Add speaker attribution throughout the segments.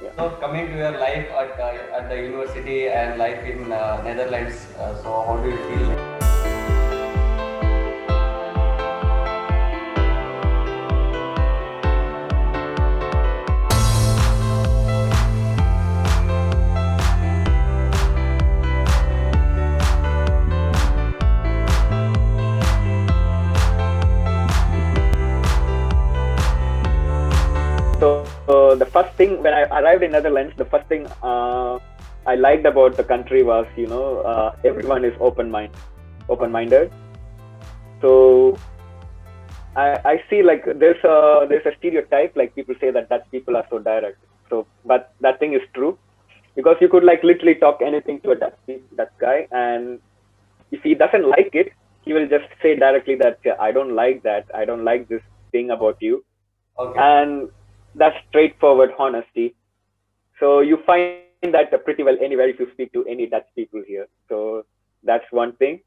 Speaker 1: Yeah.
Speaker 2: So coming to your life at the university and life in Netherlands, so how do you feel?
Speaker 1: So the first thing when I arrived in Netherlands, the first thing I liked about the country was, everyone is
Speaker 2: Okay.
Speaker 1: open-minded. So I see like there's a stereotype, like people say that Dutch people are so direct. So, but that thing is true because you could like literally talk anything to a Dutch guy, and if he doesn't like it, he will just say directly that, "Yeah, I don't like that. I don't like this thing about you,"
Speaker 2: Okay.
Speaker 1: and that's straightforward honesty. So you find that pretty well anywhere if you speak to any Dutch people here. So that's one thing.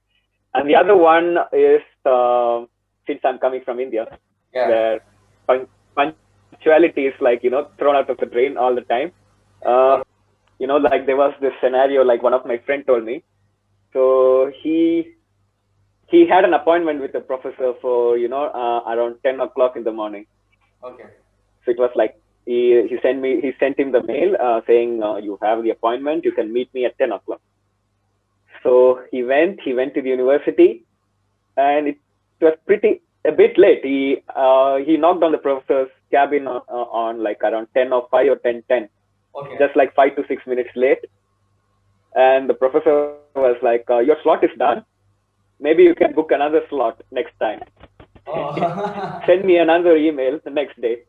Speaker 1: And the other one is, since I'm coming from India,
Speaker 2: Yeah.
Speaker 1: where punctuality is like, thrown out of the drain all the time. Uh,
Speaker 2: Okay.
Speaker 1: like there was this scenario, like one of my friend told me. So he had an appointment with a professor for, around 10 o'clock in the morning.
Speaker 2: Okay.
Speaker 1: So it was like he sent him the mail saying, you have the appointment, you can meet me at 10 o'clock. So he went to the university, and it was pretty a bit late. He knocked on the professor's cabin on like around 10:05 or 10:10,
Speaker 2: Okay.
Speaker 1: just like 5 to 6 minutes late. And the professor was like, "Your slot is done. Maybe you can book another slot next time."
Speaker 2: Oh.
Speaker 1: Send me another email the next day.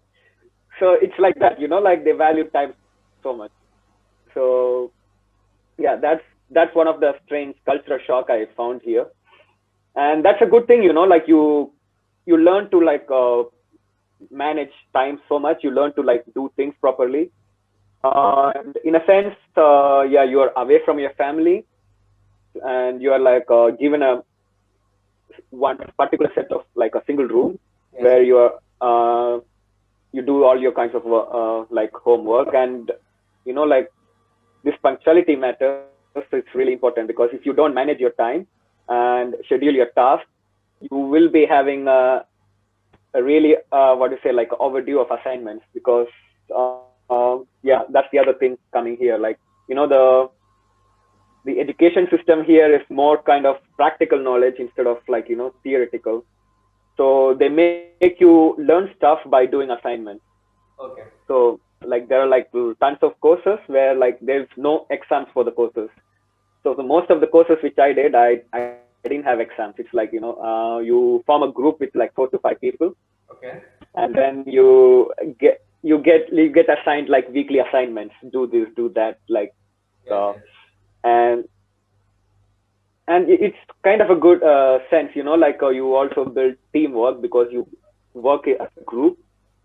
Speaker 1: So it's like that, like they value time so much. So yeah, that's one of the strange cultural shock I found here, and that's a good thing, like you learn to like manage time so much. You learn to like do things properly, and in a sense, yeah, you are away from your family, and you are like given a one particular set of like a single room
Speaker 2: Yes.
Speaker 1: where you do all your kinds of like homework, and like this punctuality matters. It's really important because if you don't manage your time and schedule your task, you will be having a really what do you say, like overdue of assignments, because yeah, that's the other thing coming here. Like, the education system here is more kind of practical knowledge instead of like theoretical. So they make you learn stuff by doing assignments.
Speaker 2: Okay.
Speaker 1: So like there are like tons of courses where like there's no exams for the courses. So the most of the courses which I did, I didn't have exams. It's like, you form a group with like 4 to 5 people,
Speaker 2: Okay.
Speaker 1: and then you get assigned like weekly assignments. Do this, do that, like,
Speaker 2: Yes. Yes.
Speaker 1: and it's kind of a good sense, like you also build teamwork because you work as a group,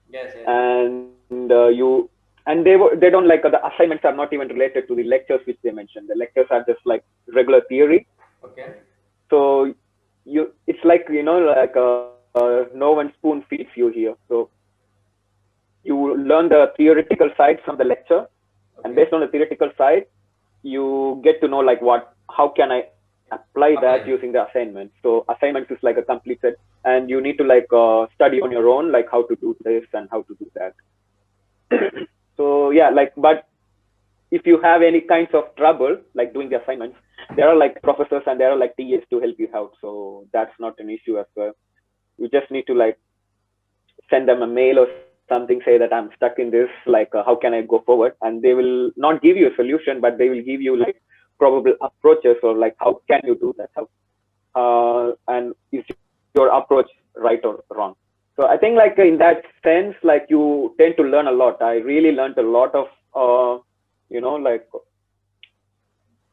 Speaker 2: Yes. Yes.
Speaker 1: and they don't like the assignments are not even related to the lectures which they mentioned. The lectures are just like regular theory.
Speaker 2: Okay.
Speaker 1: So it's like, like no one spoon feeds you here. So you learn the theoretical side from the lecture, and
Speaker 2: Okay.
Speaker 1: based on the theoretical side, you get to know like how can I apply that using the
Speaker 2: Apply.
Speaker 1: assignment. So assignments is like a complete set, and you need to like study on your own, like how to do this and how to do that. So yeah, like, but if you have any kinds of trouble like doing the assignments, there are like professors and there are like TAs to help you out. So that's not an issue as well. You just need to like send them a mail or something, say that I'm stuck in this, like how can I go forward, and they will not give you a solution, but they will give you like probable approaches, or like how can you do that, how and is your approach right or wrong. So I think like in that sense, like you tend to learn a lot. I really learned a lot of like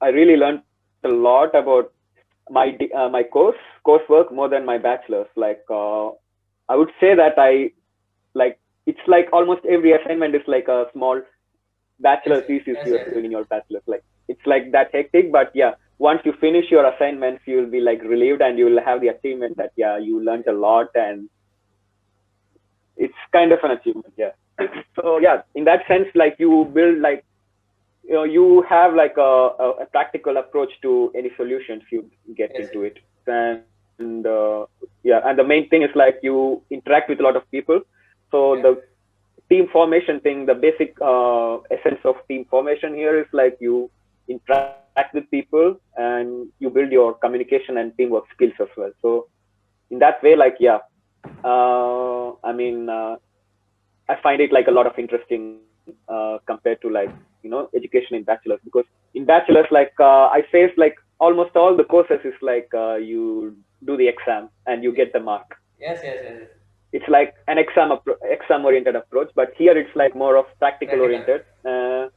Speaker 1: I really learned a lot about my coursework more than my bachelor's. Like I would say that I like it's like almost every assignment is like a small
Speaker 2: Yes.
Speaker 1: bachelor
Speaker 2: Yes.
Speaker 1: thesis
Speaker 2: Yes.
Speaker 1: you're
Speaker 2: Yes.
Speaker 1: doing in your bachelor's. Like it's like that hectic, but yeah, once you finish your assignments, you'll be like relieved, and you will have the achievement that yeah, you learned a lot, and it's kind of an achievement. Yeah. So yeah, in that sense, like you build like you have like a practical approach to any solutions you get
Speaker 2: Yes,
Speaker 1: into it. And yeah, and the main thing is like you interact with a lot of people. So
Speaker 2: okay,
Speaker 1: the team formation thing, the basic essence of team formation here is like you interact with people and you build your communication and teamwork skills as well. So in that way, like yeah, I mean, I find it like a lot of interesting compared to like education in bachelor's, because in bachelor's like I faced like almost all the courses is like you do the exam and you get the mark.
Speaker 2: yes, yes, yes.
Speaker 1: It's like an exam oriented approach, but here it's like more of practical
Speaker 2: Practical.
Speaker 1: oriented.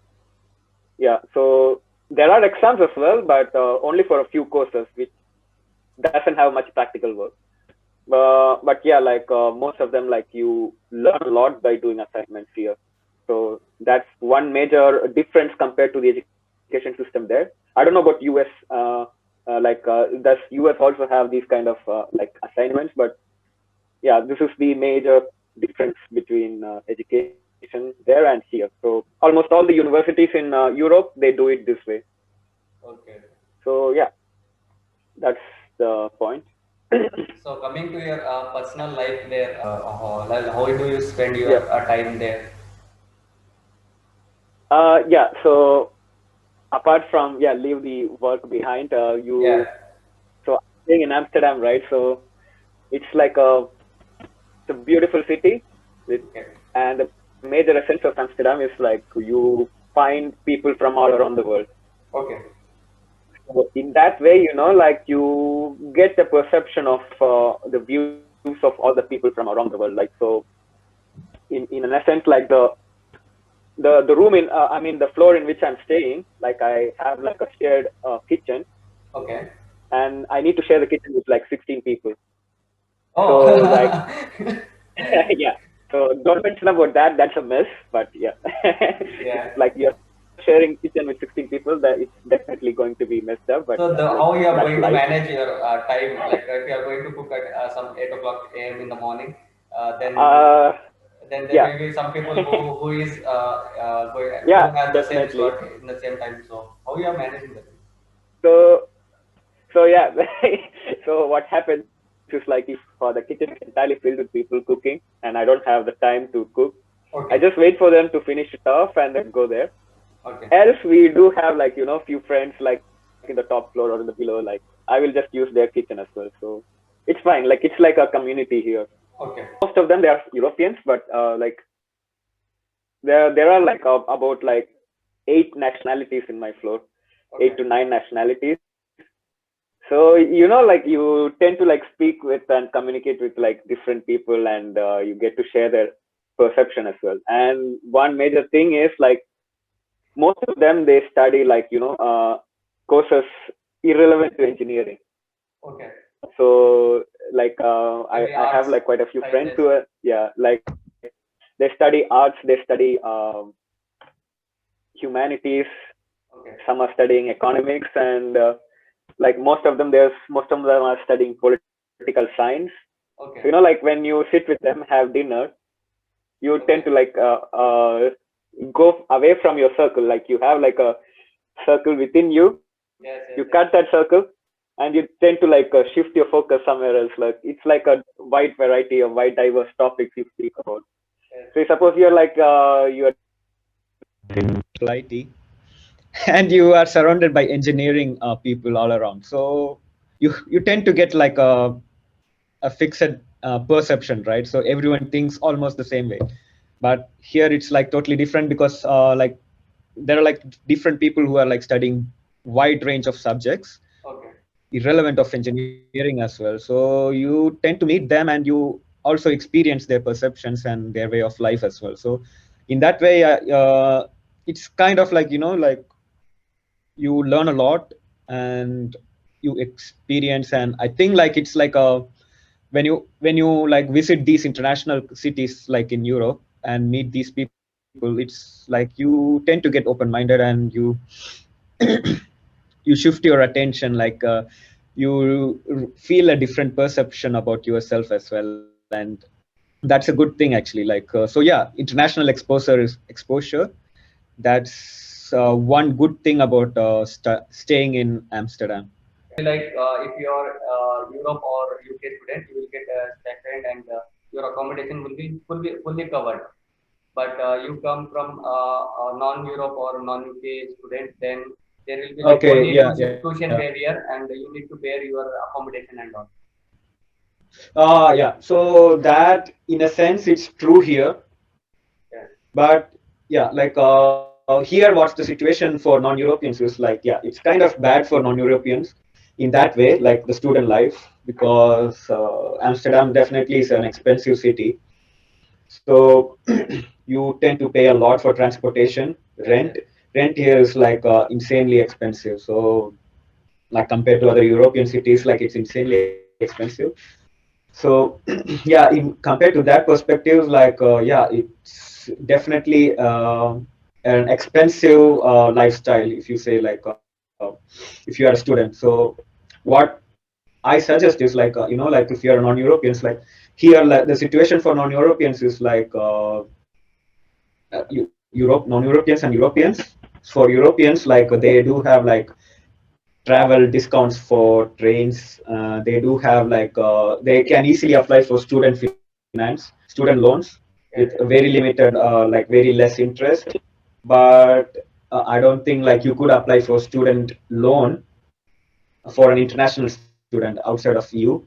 Speaker 1: Yeah, so there are exams as well, but only for a few courses, which doesn't have much practical work. But yeah, like most of them, like you learn a lot by doing assignments here. So that's one major difference compared to the education system there. I don't know about US. Does US also have these kind of like assignments? But yeah, this is the major difference between education there and here. So almost all the universities in Europe, they do it this way.
Speaker 2: Okay.
Speaker 1: So yeah, that's the point.
Speaker 2: So coming to your personal life there, like how do you spend your
Speaker 1: Yeah.
Speaker 2: time there?
Speaker 1: Yeah. So apart from yeah, leave the work behind.
Speaker 2: Yeah.
Speaker 1: So I'm staying in Amsterdam, right? So it's like it's a beautiful city, with,
Speaker 2: Okay.
Speaker 1: and the major essence of Amsterdam is like you find people from all around the world.
Speaker 2: Okay.
Speaker 1: So in that way, like you get the perception of the views of all the people from around the world. Like so, in an essence, like the room in I mean the floor in which I'm staying, like I have like a shared kitchen,
Speaker 2: Okay.
Speaker 1: and I need to share the kitchen with like 16 people.
Speaker 2: Oh.
Speaker 1: So like yeah. So don't mention about that. That's a mess. But yeah, it's
Speaker 2: Yeah.
Speaker 1: like you're sharing kitchen with 16 people. That it's definitely going to be messed up. But
Speaker 2: So
Speaker 1: like
Speaker 2: how you
Speaker 1: that's
Speaker 2: are going
Speaker 1: life.
Speaker 2: to manage your time? Like if you are going to cook at some 8 o'clock a.m. in the morning, then
Speaker 1: Uh,
Speaker 2: there
Speaker 1: yeah,
Speaker 2: will be some people who is
Speaker 1: yeah,
Speaker 2: who has the same
Speaker 1: definitely.
Speaker 2: slot in the same time. So how you are managing that?
Speaker 1: So so yeah, so what happens is like if the kitchen is entirely filled with people cooking and I don't have the time to cook, I
Speaker 2: Okay.
Speaker 1: just wait for them to finish it off and then go there.
Speaker 2: Okay.
Speaker 1: Else we do have like few friends like in the top floor or in the below. Like I will just use their kitchen as well. So it's fine. Like it's like a community here.
Speaker 2: Okay.
Speaker 1: Most of them they are Europeans, but like there are like about like 8 nationalities in my floor, eight
Speaker 2: Okay.
Speaker 1: to nine nationalities. So like you tend to like speak with and communicate with like different people, and you get to share their perception as well. And one major thing is like most of them they study like courses irrelevant to engineering.
Speaker 2: Okay.
Speaker 1: So like
Speaker 2: Maybe
Speaker 1: I have
Speaker 2: arts,
Speaker 1: like quite a few friends
Speaker 2: sciences.
Speaker 1: who are, yeah, like they study arts, they study humanities,
Speaker 2: Okay.
Speaker 1: some are studying economics, and like most of them are studying political science. So
Speaker 2: Okay.
Speaker 1: like when you sit with them have dinner, you tend to
Speaker 2: Okay.
Speaker 1: like go away from your circle. Like you have like a circle within you.
Speaker 2: Yes.
Speaker 1: You
Speaker 2: Yes. Yes.
Speaker 1: cut that circle and you tend to like shift your focus somewhere else. Like it's like a wide variety of wide diverse topics you speak about.
Speaker 2: Yes.
Speaker 1: So suppose you're like you're
Speaker 3: IT, and you are surrounded by engineering people all around. So you tend to get like a fixed perception, right? So everyone thinks almost the same way. But here it's like totally different because like there are like different people who are like studying wide range of subjects
Speaker 2: Okay.
Speaker 3: irrelevant of engineering as well. So you tend to meet them and you also experience their perceptions and their way of life as well. So in that way, it's kind of like like you learn a lot and you experience. And I think like it's like a when you like visit these international cities like in Europe and meet these people, it's like you tend to get open minded and you shift your attention, like you feel a different perception about yourself as well. And that's a good thing actually. Like so, yeah, international exposure. That's one good thing about staying in Amsterdam.
Speaker 2: Like if you're Europe or UK student, you will get a stipend and your accommodation will be fully covered. But you come from a non-Europe or non-UK student, then there will be like
Speaker 3: Okay,
Speaker 2: only
Speaker 3: yeah, yeah.
Speaker 2: tuition barrier, and you need to bear your accommodation and all.
Speaker 3: Yeah. So that, in a sense, it's true here.
Speaker 2: Yeah.
Speaker 3: But yeah, like here, what's the situation for non-Europeans is like, yeah, it's kind of bad for non-Europeans in that way, like the student life, because Amsterdam definitely is an expensive city. So you tend to pay a lot for transportation,
Speaker 2: Yes, yes.
Speaker 3: rent. Rent here is like insanely expensive. So like compared to other European cities, like it's insanely expensive. So yeah, compared to that perspective, like yeah, it's definitely an expensive lifestyle if you say like if you are a student. So what I suggest is like like if you are non-Europeans, like here like, the situation for non-Europeans is like Europe, non-Europeans and Europeans. For Europeans, like they do have like travel discounts for trains. They do have like they can easily apply for student finance, student loans with
Speaker 2: Yes,
Speaker 3: very limited, like very less interest. But I don't think like you could apply for student loan for an international student outside of EU.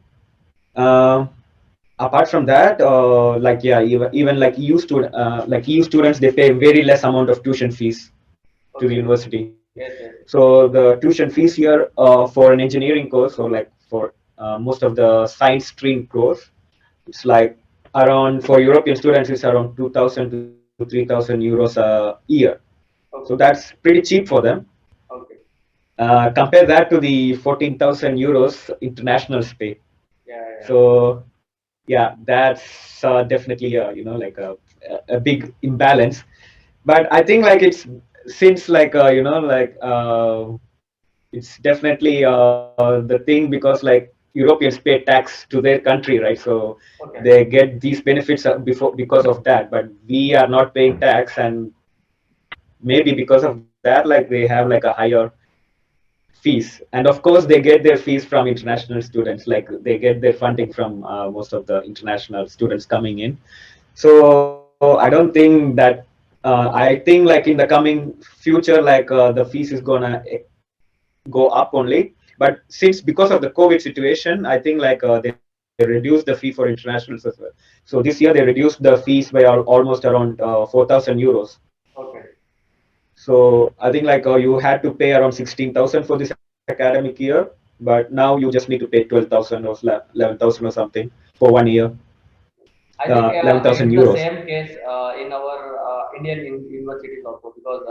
Speaker 3: Um Apart from that, like yeah, even like EU students, they pay very less amount of tuition fees to the
Speaker 2: okay.
Speaker 3: university.
Speaker 2: Yes, yes.
Speaker 3: So the tuition fees here for an engineering course or like for most of the science stream course, it's like around for European students, it's around 2,000 to 3,000 euros a year. So
Speaker 2: Okay,
Speaker 3: that's pretty cheap for them.
Speaker 2: okay.
Speaker 3: Compare that to the 14,000 euros internationals pay.
Speaker 2: Yeah, yeah.
Speaker 3: So yeah, that's definitely like a big imbalance. But I think like it's since like like it's definitely the thing because like Europeans pay tax to their country, right? So
Speaker 2: Okay.
Speaker 3: they get these benefits before because of that. But we are not paying tax, and maybe because of that, like they have like a higher fees. And of course, they get their fees from international students. Like they get their funding from most of the international students coming in. So I don't think that. I think like in the coming future, like the fees is gonna go up only. But since because of the COVID situation, I think like they reduced the fee for internationals as well. So this year they reduced the fees by almost around 4,000 euros.
Speaker 2: Okay.
Speaker 3: So I think like you had to pay around 16,000 for this academic year, but now you just need to pay 12,000 or 11,000 or something for 1 year,
Speaker 2: I think
Speaker 3: 11,000
Speaker 2: it's the
Speaker 3: euros.
Speaker 2: same case in our Indian universities also, because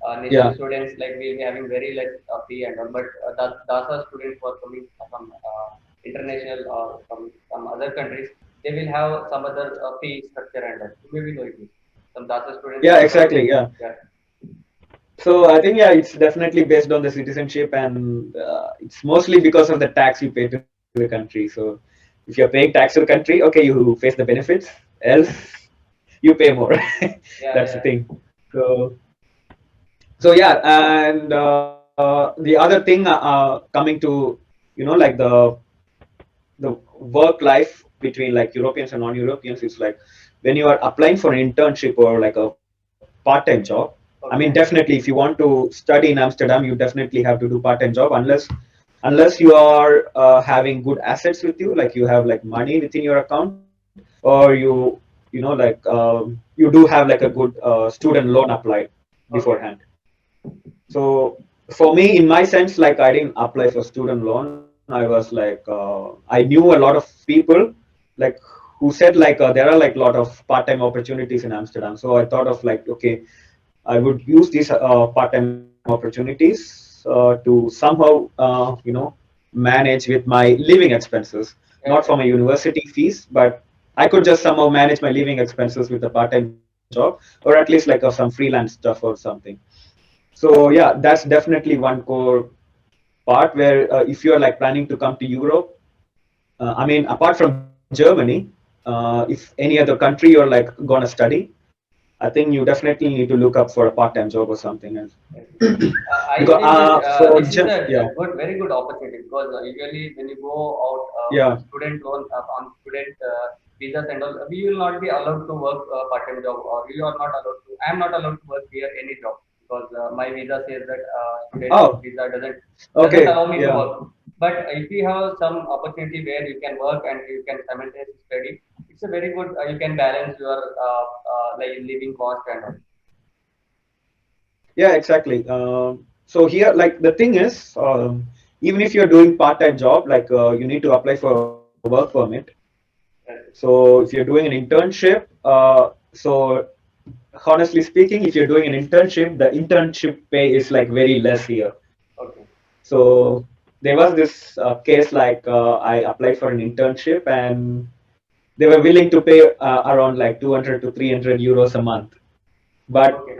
Speaker 2: national
Speaker 3: Yeah,
Speaker 2: students like will be having very less fee and all, but DASA students who are coming from international or from some other countries, they will have some other fee structure and all. You may be knowing this. Some DASA students
Speaker 3: yeah,
Speaker 2: come from,
Speaker 3: exactly. Yeah.
Speaker 2: yeah,
Speaker 3: So I think yeah, it's definitely based on the citizenship, and it's mostly because of the tax you pay to the country. So if you're paying tax to the country, okay, you face the benefits. Else, you pay more.
Speaker 2: yeah,
Speaker 3: That's the
Speaker 2: yeah.
Speaker 3: thing. So yeah, and the other thing coming to like the work life between like Europeans and non-Europeans is like when you are applying for an internship or like a part-time job. I mean,
Speaker 2: Okay,
Speaker 3: definitely, if you want to study in Amsterdam, you definitely have to do part-time job unless you are having good assets with you, like you have like money within your account, or like you do have like a good student loan applied
Speaker 2: okay,
Speaker 3: beforehand. So for me, in my sense, like I didn't apply for student loan. I was like, I knew a lot of people, like who said like there are like a lot of part-time opportunities in Amsterdam. So I thought of like, okay, I would use these part-time opportunities to somehow, manage with my living expenses, not
Speaker 2: yes,
Speaker 3: for
Speaker 2: yes.
Speaker 3: my university fees, but I could just somehow manage my living expenses with a part-time job, or at least like some freelance stuff or something. So yeah, that's definitely one core part where if you are like planning to come to Europe, I mean, apart from Germany, if any other country you're like gonna study, I think you definitely need to look up for a part-time job or something else.
Speaker 2: Yes. I
Speaker 3: Because
Speaker 2: believe
Speaker 3: for
Speaker 2: this is
Speaker 3: yeah,
Speaker 2: a good, very good opportunity because usually when you go out on
Speaker 3: yeah.
Speaker 2: student loan, on student visas and all, we will not be allowed to work part-time job, or you are not allowed to. I am not allowed to work here any job because my visa says that student
Speaker 3: Oh,
Speaker 2: visa doesn't
Speaker 3: okay,
Speaker 2: allow me to
Speaker 3: yeah.
Speaker 2: work. But if you have some opportunity where you can work and you can simultaneously study, it's a very good. You can balance your like living cost and all.
Speaker 3: Yeah, exactly. So here, like the thing is, even if you're doing part-time job, like you need to apply for a work permit.
Speaker 2: Yes.
Speaker 3: So if you're doing an internship, so honestly speaking, if you're doing an internship, the internship pay is like very less here.
Speaker 2: Okay.
Speaker 3: So there was this case like I applied for an internship and they were willing to pay around like 200 to 300 euros a month. But
Speaker 2: Okay.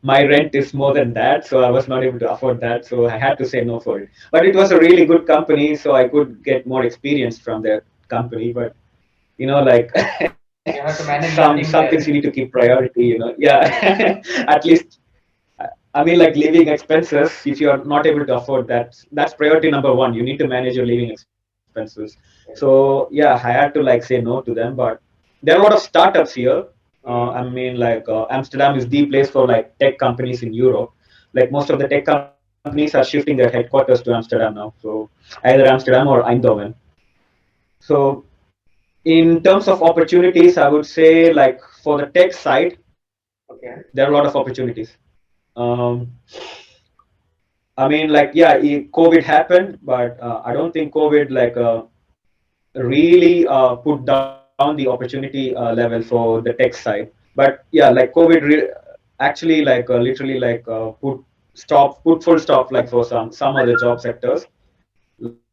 Speaker 3: my rent is more than that, so I was not able to afford that. So I had to say no for it. But it was a really good company, so I could get more experience from their company. But like
Speaker 2: You have to manage
Speaker 3: some
Speaker 2: your
Speaker 3: things
Speaker 2: things
Speaker 3: you need to
Speaker 2: there.
Speaker 3: keep priority. Yeah, at least I mean, like living expenses, if you are not able to afford that, that's priority number one. You need to manage your living expenses.
Speaker 2: Yes.
Speaker 3: So yeah, I had to like say no to them, but there are a lot of startups here. I
Speaker 2: Mm.
Speaker 3: mean, like Amsterdam is the place for like tech companies in Europe. Like most of the tech companies are shifting their headquarters to Amsterdam now. So either Amsterdam or Eindhoven. So in terms of opportunities, I would say like for the tech side,
Speaker 2: Okay.
Speaker 3: there are a lot of opportunities. Um, I mean, like, yeah, COVID happened, but I don't think COVID like really put down the opportunity level for the tech side. But yeah, like COVID actually like literally like put full stop like for some other job sectors.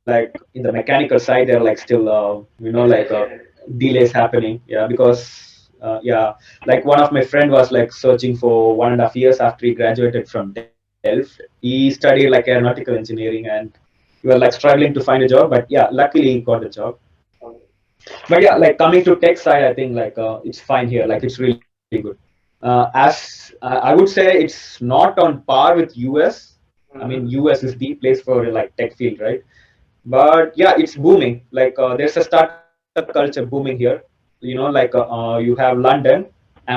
Speaker 3: Like in the mechanical side, they're like still
Speaker 2: Yes,
Speaker 3: like
Speaker 2: yes, yes, yes.
Speaker 3: delays happening. Yeah, because yeah, like one of my friend was like searching for 1.5 years after he graduated from Delft. He studied like aeronautical engineering and he was like struggling to find a job. But yeah, luckily he got the job.
Speaker 2: Okay.
Speaker 3: But yeah, like coming to tech side, I think like it's fine here. Like it's really good. As I would say, it's not on par with US. I mean,
Speaker 2: Mm-hmm.
Speaker 3: US is the place for like tech field, right? But yeah, it's booming. Like there's a startup culture booming here. Like you have London,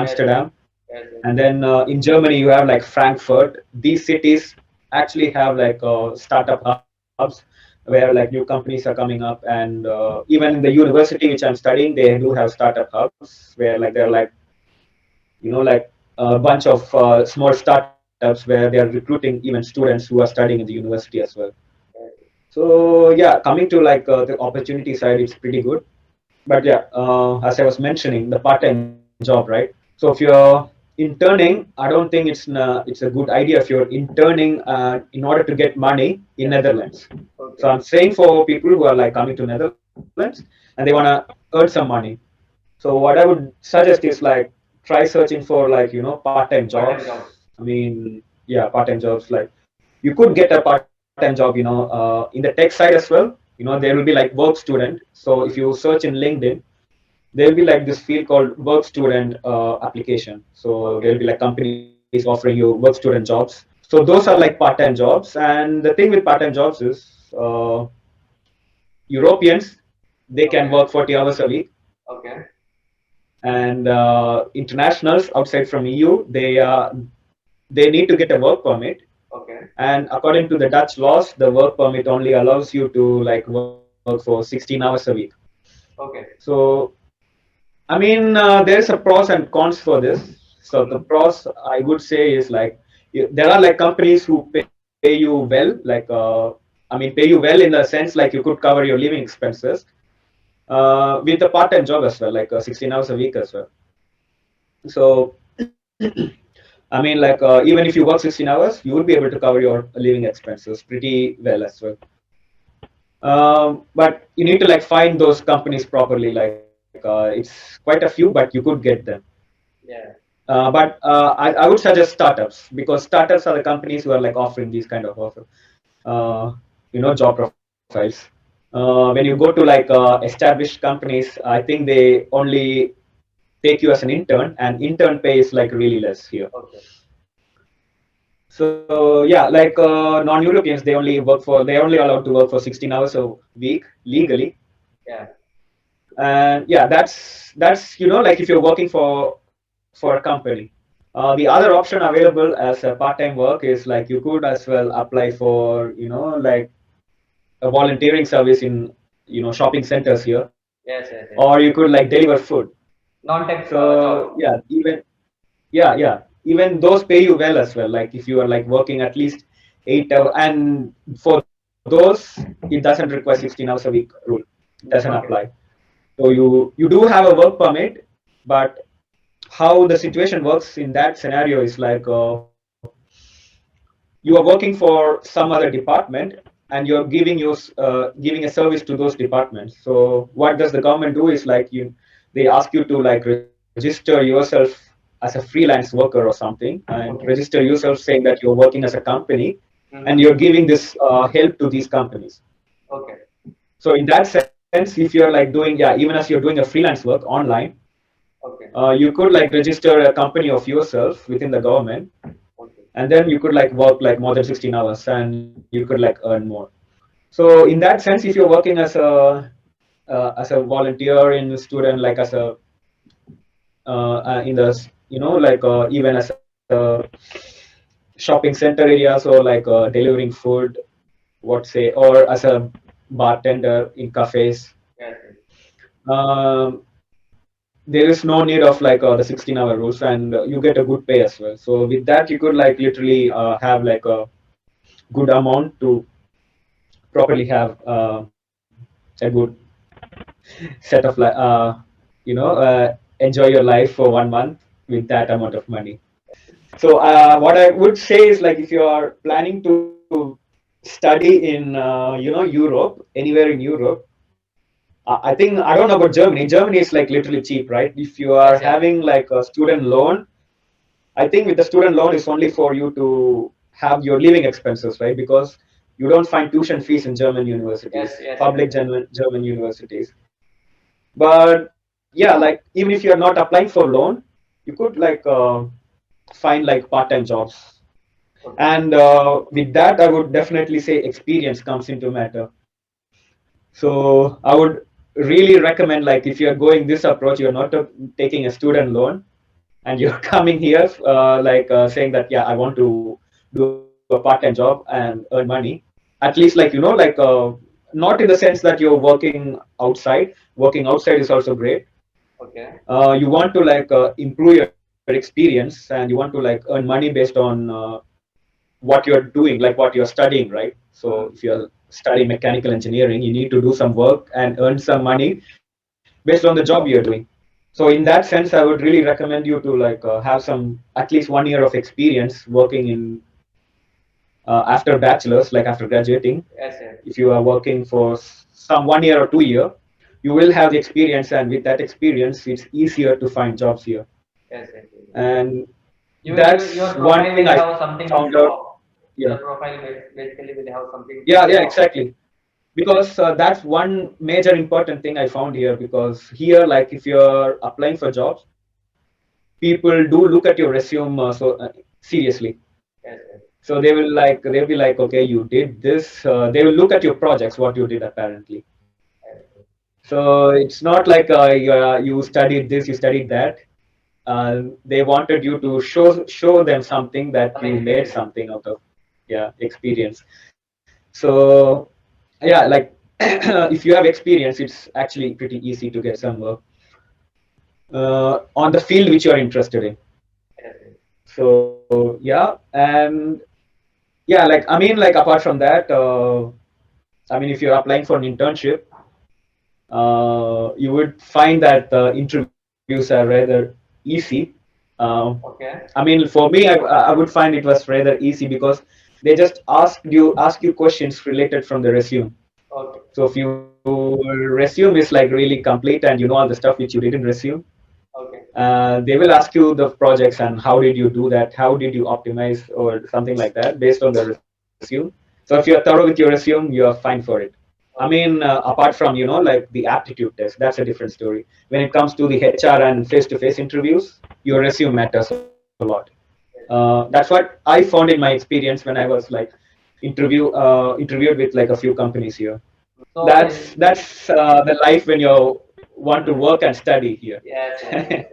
Speaker 2: Yes,
Speaker 3: Amsterdam,
Speaker 2: yes, yes,
Speaker 3: and
Speaker 2: yes.
Speaker 3: then in Germany you have like Frankfurt. These cities actually have like startup hubs where like new companies are coming up, and even in the university which I'm studying, they do have startup hubs where like they're like like a bunch of small startups where they are recruiting even students who are studying in the university as well.
Speaker 2: Yes.
Speaker 3: So yeah, coming to like the opportunity side, it's pretty good. But yeah, as I was mentioning, the part-time job, right? So if you're interning, I don't think it's a good idea if you're interning in order to get money in
Speaker 2: Yes.
Speaker 3: Netherlands. So
Speaker 2: Okay.
Speaker 3: I'm saying for people who are like coming to Netherlands and they wanna earn some money. So what I would suggest is like try searching for like part-time jobs.
Speaker 2: Part-time jobs.
Speaker 3: I mean, yeah, part-time jobs. Like you could get a part-time job, in the tech side as well. There will be like work student. So if you
Speaker 2: Mm.
Speaker 3: search in LinkedIn, there'll be like this field called work student application. So there'll
Speaker 2: Okay.
Speaker 3: be like companies offering you work student jobs. So those are like part-time jobs. And the thing with part-time jobs is Europeans, they can
Speaker 2: Okay.
Speaker 3: work 40 hours a week,
Speaker 2: Okay.
Speaker 3: and internationals outside from EU, they need to get a work permit.
Speaker 2: Okay.
Speaker 3: And according to the Dutch laws, the work permit only allows you to like work for 16 hours a week.
Speaker 2: Okay.
Speaker 3: So I mean, there is a pros and cons for this. So the
Speaker 2: Mm-hmm.
Speaker 3: pros I would say is like there are like companies who pay you well, like I mean, pay you well in the sense like you could cover your living expenses with a part-time job as well, like 16 hours a week as well. So I mean, like even if you work 16 hours, you would be able to cover your living expenses pretty well as well. But you need to like find those companies properly. Like it's quite a few, but you could get them.
Speaker 2: Yeah.
Speaker 3: But I would suggest startups because startups are the companies who are like offering these kind of offer, uh, job profiles. when you go to like established companies, I think they only take you as an intern, and intern pay is like really less here.
Speaker 2: Okay.
Speaker 3: So yeah, like non-Europeans, they're only allowed to work for 16 hours a week legally.
Speaker 2: Yeah.
Speaker 3: And yeah, that's like if you're working for a company. The other option available as a part-time work is like you could as well apply for like a volunteering service in shopping centers here,
Speaker 2: Yes, yes, yes.
Speaker 3: or you could like deliver food.
Speaker 2: Non-tech
Speaker 3: So
Speaker 2: job.
Speaker 3: yeah, even those pay you well as well. Like if you are like working at least 8 hours, and for those it doesn't require 16 hours a week rule. It doesn't apply.
Speaker 2: Okay.
Speaker 3: So you do have a work permit, but how the situation works in that scenario is like you are working for some other department, and you're giving a service to those departments. So what does the government do is like they ask you to like register yourself as a freelance worker or something, and
Speaker 2: Okay.
Speaker 3: register yourself saying that you're working as a company, and
Speaker 2: Mm-hmm.
Speaker 3: you're giving this help to these companies.
Speaker 2: Okay.
Speaker 3: So in that sense, if you're like doing, even as you're doing a freelance work online,
Speaker 2: Okay.
Speaker 3: you could like register a company of yourself within the government,
Speaker 2: Okay.
Speaker 3: and then you could like work like more than 16 hours, and you could like earn more. So in that sense, if you're working as a volunteer in student, like as a in the like even as a shopping center areas, or like delivering food, what say, or as a bartender in cafes,
Speaker 2: Yes, yes.
Speaker 3: um, there is no need of like the 16-hour rules, and you get a good pay as well. So with that, you could like literally have like a good amount to properly have a good set of enjoy your life for 1 month with that amount of money. So what I would say is like if you are planning to study in Europe, anywhere in Europe, I think I don't know about Germany. Germany is like literally cheap, right? If you are
Speaker 2: Yes, yeah.
Speaker 3: having like a student loan, I think with the student loan it's only for you to have your living expenses, right? Because you don't find tuition fees in German
Speaker 2: Yes,
Speaker 3: universities,
Speaker 2: yes, yes,
Speaker 3: public
Speaker 2: yes.
Speaker 3: German universities. But yeah, like even if you're not applying for loan, you could like find like part-time jobs.
Speaker 2: Okay.
Speaker 3: And with that, I would definitely say experience comes into matter. So I would really recommend, like if you're going this approach, you're not taking a student loan, and you're coming here saying that, yeah, I want to do a part-time job and earn money. At least like not in the sense that you're working outside. Working outside is also great.
Speaker 2: Okay.
Speaker 3: You want to like improve your experience, and you want to like earn money based on what you're doing, like what you're studying, right? So
Speaker 2: Mm.
Speaker 3: if you're studying mechanical engineering, you need to do some work and earn some money based on the job you're doing. So in that sense, I would really recommend you to like have some at least 1 year of experience working in after bachelor's, like after graduating.
Speaker 2: Yes, yes.
Speaker 3: If you are working for some 1 year or 2 year, you will have the experience, and with that experience, it's easier to find jobs here.
Speaker 2: Yes, yes, yes.
Speaker 3: And
Speaker 2: Your
Speaker 3: that's one
Speaker 2: profile
Speaker 3: thing
Speaker 2: will
Speaker 3: I
Speaker 2: have something to
Speaker 3: found
Speaker 2: show
Speaker 3: out.
Speaker 2: off.
Speaker 3: Yeah,
Speaker 2: Your profile basically will have something to
Speaker 3: yeah,
Speaker 2: show off.
Speaker 3: exactly. Because that's one major important thing I found here. Because here, like if you're applying for jobs, people do look at your resume seriously.
Speaker 2: Yes, yes.
Speaker 3: So they'll be like, okay, you did this. They will look at your projects, what you did apparently.
Speaker 2: Yes, yes.
Speaker 3: So it's not like you studied this, you studied that. They wanted you to show them something that
Speaker 2: Some
Speaker 3: you made
Speaker 2: experience.
Speaker 3: something out of, yeah, experience. So yeah, like if you have experience, it's actually pretty easy to get some work on the field which you are interested in.
Speaker 2: Yes, yes.
Speaker 3: So yeah, and yeah, like I mean, like apart from that, I mean, if you're applying for an internship, you would find that interviews are rather easy. I
Speaker 2: Okay.
Speaker 3: mean, for me, I would find it was rather easy because they just ask you questions related from the resume.
Speaker 2: Okay.
Speaker 3: So if your resume is like really complete and you know all the stuff which you did in resume,
Speaker 2: Okay.
Speaker 3: they will ask you the projects and how did you do that, how did you optimize or something like that based on the resume. So if you're thorough with your resume, you are fine for it. I mean, apart from, like the aptitude test, that's a different story. When it comes to the HR and face-to-face interviews, your resume matters a lot. That's what I found in my experience when I was like interviewed with like a few companies here.
Speaker 2: So
Speaker 3: That's the life when you want to work and study here.
Speaker 2: yes, yes.